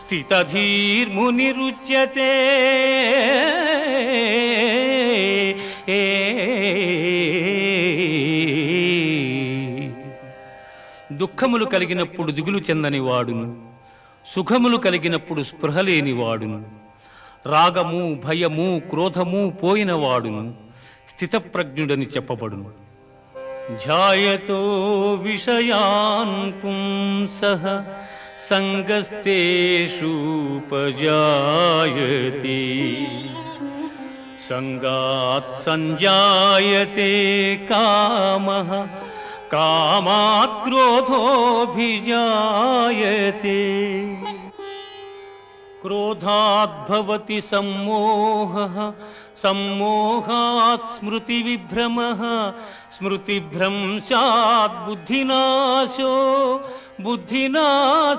స్థితధీర్మునిరుచ్యతే. దుఃఖములు కలిగినప్పుడు దిగులు చెందని వాడును, సుఖములు కలిగినప్పుడు స్పృహ లేనివాడును, రాగము భయము క్రోధము పోయినవాడును స్థితప్రజ్ఞుడని చెప్పబడును. ధ్యాయతో విషయాన్ పుంసః సంగస్తేషూపజాయతే. సంగాత్ సంజాయతే కామః, కామాత్ క్రోధోభిజాయతే. క్రోధాత్ భవతి సమ్మోహః, సమ్మోహాత్ స్మృతివిభ్రమః, స్మృతిభ్రంశాత్ బుద్ధినాశో, బుద్ధినాశ